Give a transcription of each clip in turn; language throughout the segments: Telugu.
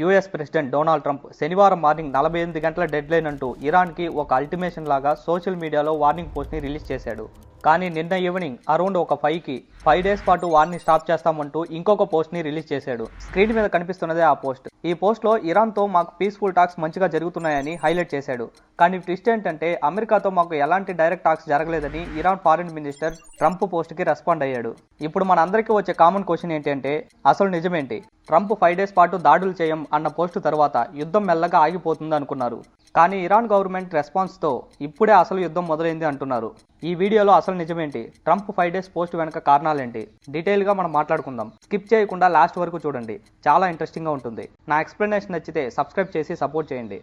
యూఎస్ ప్రెసిడెంట్ డొనాల్డ్ ట్రంప్ శనివారం మార్నింగ్ 48 గంటల డెడ్లైన్ అంటూ ఇరాన్కి ఒక అల్టిమేషన్ లాగా సోషల్ మీడియాలో వార్నింగ్ పోస్ట్ని రిలీజ్ చేశాడు. కానీ నిన్న ఈవినింగ్ అరౌండ్ ఒక 5కి 5 డేస్ పాటు వార్ని స్టాప్ చేస్తామంటూ ఇంకొక పోస్ట్ని రిలీజ్ చేశాడు. స్క్రీన్ మీద కనిపిస్తున్నదే ఆ పోస్ట్. ఈ పోస్ట్లో ఇరాన్తో మాకు పీస్ఫుల్ టాక్స్ మంచిగా జరుగుతున్నాయని హైలైట్ చేశాడు. కానీ ట్విస్ట్ ఏంటంటే అమెరికాతో మాకు ఎలాంటి డైరెక్ట్ టాక్స్ జరగలేదని ఇరాన్ ఫారిన్ మినిస్టర్ ట్రంప్ పోస్ట్కి రెస్పాండ్ అయ్యాడు. ఇప్పుడు మనందరికీ వచ్చే కామన్ క్వశ్చన్ ఏంటంటే అసలు నిజమేంటి? ట్రంప్ 5 డేస్ పాటు దాడులు చేయం అన్న పోస్టు తర్వాత యుద్ధం మెల్లగా ఆగిపోతుంది అనుకున్నారు. కానీ ఇరాన్ గవర్నమెంట్ రెస్పాన్స్తో ఇప్పుడే అసలు యుద్ధం మొదలైంది అంటున్నారు. ఈ వీడియోలో అసలు నిజమేంటి, ట్రంప్ 5 డేస్ పోస్ట్ వెనక కారణాలేంటి, డీటెయిల్గా మనం మాట్లాడుకుందాం. స్కిప్ చేయకుండా లాస్ట్ వరకు చూడండి, చాలా ఇంట్రెస్టింగ్గా ఉంటుంది. నా ఎక్స్ప్లెనేషన్ నచ్చితే సబ్స్క్రైబ్ చేసి సపోర్ట్ చేయండి.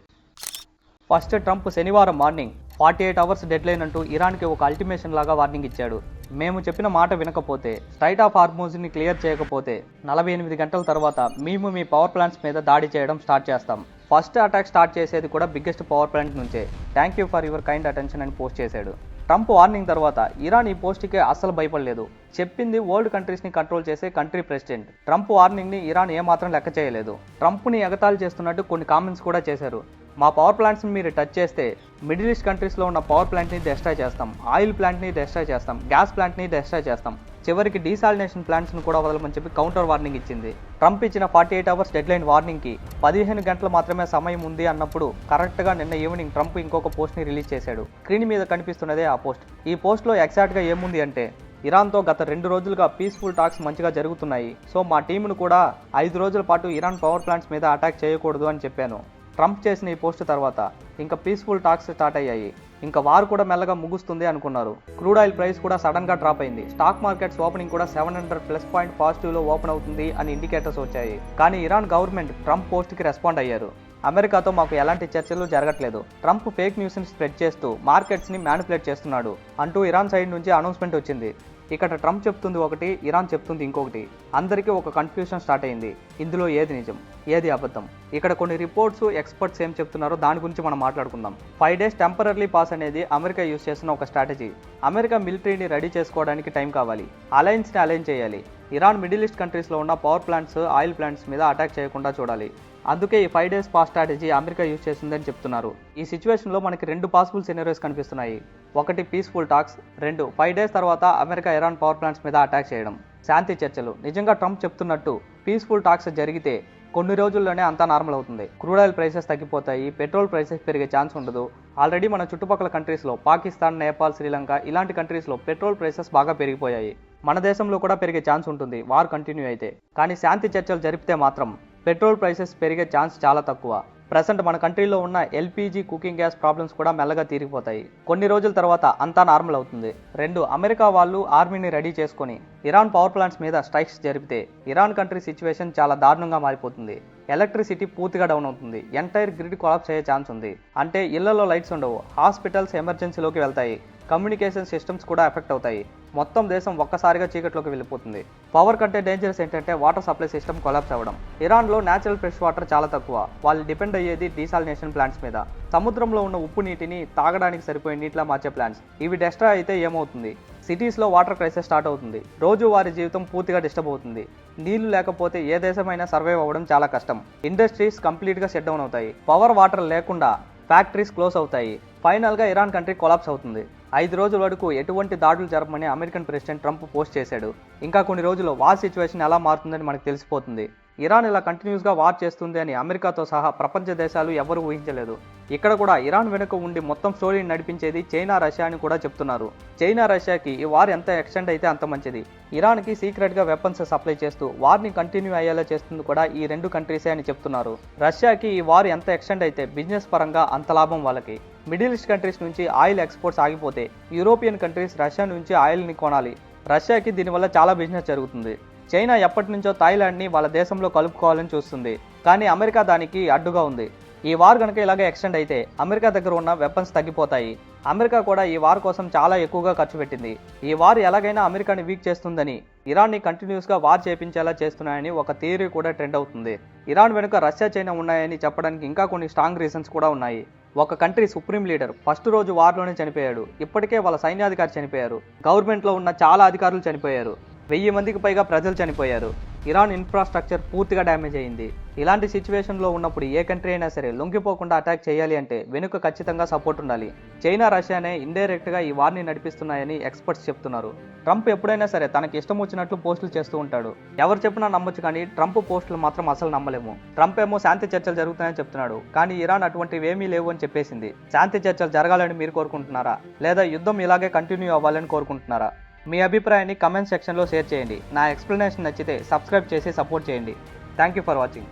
ఫస్ట్, ట్రంప్ శనివారం మార్నింగ్ 48 అవర్స్ డెడ్లైన్ అంటూ ఇరాన్కి ఒక అల్టిమేషన్ లాగా వార్నింగ్ ఇచ్చాడు. మేము చెప్పిన మాట వినకపోతే, స్ట్రైట్ ఆఫ్ హార్మోజ్ని క్లియర్ చేయకపోతే 48 గంటల తర్వాత మేము మీ పవర్ ప్లాంట్స్ మీద దాడి చేయడం స్టార్ట్ చేస్తాం. ఫస్ట్ అటాక్ స్టార్ట్ చేసేది కూడా బిగ్గెస్ట్ పవర్ ప్లాంట్ నుంచే. Thank you for your kind attention అని పోస్ట్ చేశాడు. ట్రంప్ వార్నింగ్ తర్వాత ఇరాన్ ఈ పోస్ట్కి అస్సలు భయపడలేదు. చెప్పింది వరల్డ్ కంట్రీస్ని కంట్రోల్ చేసే కంట్రీ ప్రెసిడెంట్. ట్రంప్ వార్నింగ్ని ఇరాన్ ఏమాత్రం లెక్క చేయలేదు. ట్రంప్ని ఎగతాళి చేస్తున్నట్టు కొన్ని కామెంట్స్ కూడా చేశారు. మా పవర్ ప్లాంట్స్ని మీరు టచ్ చేస్తే మిడిల్ ఈస్ట్ కంట్రీస్లో ఉన్న పవర్ ప్లాంట్ని డెస్ట్రాయ్ చేస్తాం, ఆయిల్ ప్లాంట్ని డెస్ట్రాయ్ చేస్తాం, గ్యాస్ ప్లాంట్ని డెస్ట్రాయ్ చేస్తాం, చివరికి డీసాలినేషన్ ప్లాంట్స్ను కూడా వదలమని చెప్పి కౌంటర్ వార్నింగ్ ఇచ్చింది. ట్రంప్ ఇచ్చిన 48 అవర్స్ డెడ్లైన్ వార్నింగ్కి 15 గంటలు మాత్రమే సమయం ఉంది అన్నప్పుడు కరెక్ట్గా నిన్న ఈవినింగ్ ట్రంప్ ఇంకొక పోస్ట్ని రిలీజ్ చేశాడు. స్క్రీన్ మీద కనిపిస్తున్నదే ఆ పోస్ట్. ఈ పోస్ట్లో ఎగ్జాక్ట్గా ఏముంది అంటే, ఇరాన్తో గత 2 రోజులుగా పీస్ఫుల్ టాక్స్ మంచిగా జరుగుతున్నాయి. సో మా టీమును కూడా 5 రోజుల పాటు ఇరాన్ పవర్ ప్లాంట్స్ మీద అటాక్ చేయకూడదు అని చెప్పాను. ట్రంప్ చేసిన ఈ పోస్ట్ తర్వాత ఇంకా పీస్ఫుల్ టాక్స్ స్టార్ట్ అయ్యాయి. ఇంకా వారు కూడా మెల్లగా ముగుస్తుంది అనుకున్నారు. క్రూడ్ ఆయిల్ ప్రైస్ కూడా సడన్గా డ్రాప్ అయింది. స్టాక్ మార్కెట్స్ ఓపెనింగ్ కూడా 700+ పాయింట్ పాజిటివ్లో ఓపెన్ అవుతుంది అని ఇండికేటర్స్ వచ్చాయి. కానీ ఇరాన్ గవర్నమెంట్ ట్రంప్ పోస్ట్కి రెస్పాండ్ అయ్యారు. అమెరికాతో మాకు ఎలాంటి చర్చలు జరగట్లేదు, ట్రంప్ ఫేక్ న్యూస్ని స్ప్రెడ్ చేస్తూ మార్కెట్స్ని మ్యానిపులేట్ చేస్తున్నాడు అంటూ ఇరాన్ సైడ్ నుంచి అనౌన్స్మెంట్ వచ్చింది. ఇక్కడ ట్రంప్ చెప్తుంది ఒకటి, ఇరాన్ చెప్తుంది ఇంకొకటి. అందరికీ ఒక కన్ఫ్యూషన్ స్టార్ట్ అయింది. ఇందులో ఏది నిజం, ఏది అబద్ధం? ఇక్కడ కొన్ని రిపోర్ట్స్, ఎక్స్పర్ట్స్ ఏం చెప్తున్నారో దాని గురించి మనం మాట్లాడుకుందాం. 5 డేస్ టెంపరీ పాస్ అనేది అమెరికా యూజ్ చేస్తున్న ఒక స్ట్రాటజీ. అమెరికా మిలిటరీని రెడీ చేసుకోవడానికి టైం కావాలి, అలయన్స్ని అలైన్ చేయాలి. ఇరాన్ మిడిల్ ఈస్ట్ కంట్రీస్లో ఉన్న పవర్ ప్లాంట్స్, ఆయిల్ ప్లాంట్స్ మీద అటాక్ చేయకుండా చూడాలి. అందుకే ఈ 5 days pass strategy America use చేస్తుందని చెప్తున్నారు. ఈ సిచ్యువేషన్లో మనకి 2 పాసిబుల్ సినారియోస్ కనిపిస్తున్నాయి. ఒకటి పీస్ఫుల్ టాక్స్, 2 5 డేస్ తర్వాత అమెరికా ఇరాన్ పవర్ ప్లాంట్స్ మీద అటాక్ చేయడం. శాంతి చర్చలు. నిజంగా ట్రంప్ చెప్తున్నట్టు పీస్ఫుల్ టాక్స్ జరిగితే కొన్ని రోజుల్లోనే అంతా నార్మల్ అవుతుంది. క్రూడ్ ఆయిల్ ప్రైసెస్ తగ్గిపోతాయి, పెట్రోల్ ప్రైసెస్ పెరిగే ఛాన్స్ ఉండదు. ఆల్రెడీ మన చుట్టుపక్కల కంట్రీస్లో పాకిస్తాన్, నేపాల్, శ్రీలంక ఇలాంటి కంట్రీస్లో పెట్రోల్ ప్రైసెస్ బాగా పెరిగిపోయాయి. మన దేశంలో కూడా పెరిగే ఛాన్స్ ఉంటుంది వార్ కంటిన్యూ అయితే. కానీ శాంతి చర్చలు జరిపితే మాత్రం పెట్రోల్ ప్రైసెస్ పెరిగే ఛాన్స్ చాలా తక్కువ. ప్రజెంట్ మన కంట్రీలో ఉన్న ఎల్పీజీ, కుకింగ్ గ్యాస్ ప్రాబ్లమ్స్ కూడా మెల్లగా తీరిపోతాయి. కొన్ని రోజుల తర్వాత అంతా నార్మల్ అవుతుంది. 2 అమెరికా వాళ్ళు ఆర్మీని రెడీ చేసుకొని ఇరాన్ పవర్ ప్లాంట్స్ మీద స్ట్రైక్స్ జరిపితే ఇరాన్ కంట్రీ సిచ్యువేషన్ చాలా దారుణంగా మారిపోతుంది. ఎలక్ట్రిసిటీ పూర్తిగా డౌన్ అవుతుంది, ఎంటైర్ గ్రిడ్ కొలాప్స్ అయ్యే ఛాన్స్ ఉంది. అంటే ఇళ్లలో లైట్స్ ఉండవు, హాస్పిటల్స్ ఎమర్జెన్సీలోకి వెళ్తాయి, కమ్యూనికేషన్ సిస్టమ్స్ కూడా ఎఫెక్ట్ అవుతాయి. మొత్తం దేశం ఒక్కసారిగా చీకట్లోకి వెళ్ళిపోతుంది. పవర్ కంటే డేంజరస్ ఏంటంటే వాటర్ సప్లై సిస్టమ్ కొలాప్స్ అవ్వడం. ఇరాన్లో న్యాచురల్ ఫ్రెష్ వాటర్ చాలా తక్కువ. వాళ్ళు డిపెండ్ అయ్యేది డీసాలినేషన్ ప్లాంట్స్ మీద. సముద్రంలో ఉన్న ఉప్పు నీటిని తాగడానికి సరిపోయే నీటిలా మార్చే ప్లాంట్స్. ఇవి డెస్ట్రాయ్ అయితే ఏమవుతుంది? సిటీస్లో వాటర్ క్రైసిస్ స్టార్ట్ అవుతుంది. రోజువారీ జీవితం పూర్తిగా డిస్టర్బ్ అవుతుంది. నీళ్లు లేకపోతే ఏ దేశమైనా సర్వైవ్ అవ్వడం చాలా కష్టం. ఇండస్ట్రీస్ కంప్లీట్గా షట్ డౌన్ అవుతాయి. పవర్, వాటర్ లేకుండా ఫ్యాక్టరీస్ క్లోజ్ అవుతాయి. ఫైనల్గా ఇరాన్ కంట్రీ కొలాప్స్ అవుతుంది. 5 రోజుల వరకు ఎటువంటి దాడులు జరపమని అమెరికన్ ప్రెసిడెంట్ ట్రంప్ పోస్ట్ చేశాడు. ఇంకా కొన్ని రోజుల్లో వార్ సిచ్యువేషన్ ఎలా మారుతుందని మనకు తెలిసిపోతుంది. ఇరాన్ ఇలా కంటిన్యూస్గా వార్ చేస్తుంది అని అమెరికాతో సహా ప్రపంచ దేశాలు ఎవరు ఊహించలేదు. ఇక్కడ కూడా ఇరాన్ వెనుక ఉండి మొత్తం స్టోరీని నడిపించేది చైనా, రష్యా అని కూడా చెప్తున్నారు. చైనా, రష్యాకి ఈ వార్ ఎంత ఎక్స్టెండ్ అయితే అంత మంచిది. ఇరాన్కి సీక్రెట్గా వెపన్స్ సప్లై చేస్తూ వార్ని కంటిన్యూ అయ్యేలా చేస్తుంది కూడా ఈ 2 కంట్రీసే అని చెప్తున్నారు. రష్యాకి ఈ వార్ ఎంత ఎక్స్టెండ్ అయితే బిజినెస్ పరంగా అంత లాభం వాళ్ళకి. మిడిల్ ఈస్ట్ కంట్రీస్ నుంచి ఆయిల్ ఎక్స్పోర్ట్స్ ఆగిపోతే యూరోపియన్ కంట్రీస్ రష్యా నుంచి ఆయిల్ని కొనాలి. రష్యాకి దీనివల్ల చాలా బిజినెస్ జరుగుతుంది. చైనా ఎప్పటి నుంచో థాయిలాండ్ని వాళ్ళ దేశంలో కలుపుకోవాలని చూస్తుంది. కానీ అమెరికా దానికి అడ్డుగా ఉంది. ఈ వార్ కనుక ఇలాగే ఎక్స్టెండ్ అయితే అమెరికా దగ్గర ఉన్న వెపన్స్ తగ్గిపోతాయి. అమెరికా కూడా ఈ వార్ కోసం చాలా ఎక్కువగా ఖర్చు పెట్టింది. ఈ వార్ ఎలాగైనా అమెరికాని వీక్ చేస్తుందని, ఇరాన్ని కంటిన్యూస్గా వార్ చేపించేలా చేస్తున్నాయని ఒక థియరీ కూడా ట్రెండ్ అవుతుంది. ఇరాన్ వెనుక రష్యా, చైనా ఉన్నాయని చెప్పడానికి ఇంకా కొన్ని స్ట్రాంగ్ రీజన్స్ కూడా ఉన్నాయి. ఒక కంట్రీ సుప్రీం లీడర్ ఫస్ట్ రోజు వార్లోనే చనిపోయాడు. ఇప్పటికే వాళ్ళ సైన్యాధికారి చనిపోయారు. గవర్నమెంట్లో ఉన్న చాలా అధికారులు చనిపోయారు. 1000 మందికి పైగా ప్రజలు చనిపోయారు. ఇరాన్ ఇన్ఫ్రాస్ట్రక్చర్ పూర్తిగా డ్యామేజ్ అయింది. ఇలాంటి సిచ్యువేషన్లో ఉన్నప్పుడు ఏ కంట్రీ అయినా సరే లొంగిపోకుండా అటాక్ చేయాలి అంటే వెనుక ఖచ్చితంగా సపోర్ట్ ఉండాలి. చైనా, రష్యానే ఇండైరెక్ట్గా ఈ వార్ని నడిపిస్తున్నాయని ఎక్స్పర్ట్స్ చెప్తున్నారు. ట్రంప్ ఎప్పుడైనా సరే తనకి ఇష్టం వచ్చినట్లు పోస్టులు చేస్తూ ఉంటాడు. ఎవరు చెప్పినా నమ్మొచ్చు, కానీ ట్రంప్ పోస్టులు మాత్రం అసలు నమ్మలేము. ట్రంప్ ఏమో శాంతి చర్చలు జరుగుతాయని చెప్తున్నాడు, కానీ ఇరాన్ అటువంటివి ఏమీ లేవు అని చెప్పేసింది. శాంతి చర్చలు జరగాలని మీరు కోరుకుంటున్నారా, లేదా యుద్ధం ఇలాగే కంటిన్యూ అవ్వాలని కోరుకుంటున్నారా? మీ అభిప్రాయాన్ని కమెంట్ సెక్షన్లో షేర్ చేయండి. నా ఎక్స్ప్లెనేషన్ నచ్చితే సబ్స్క్రైబ్ చేసి సపోర్ట్ చేయండి. Thank you for watching.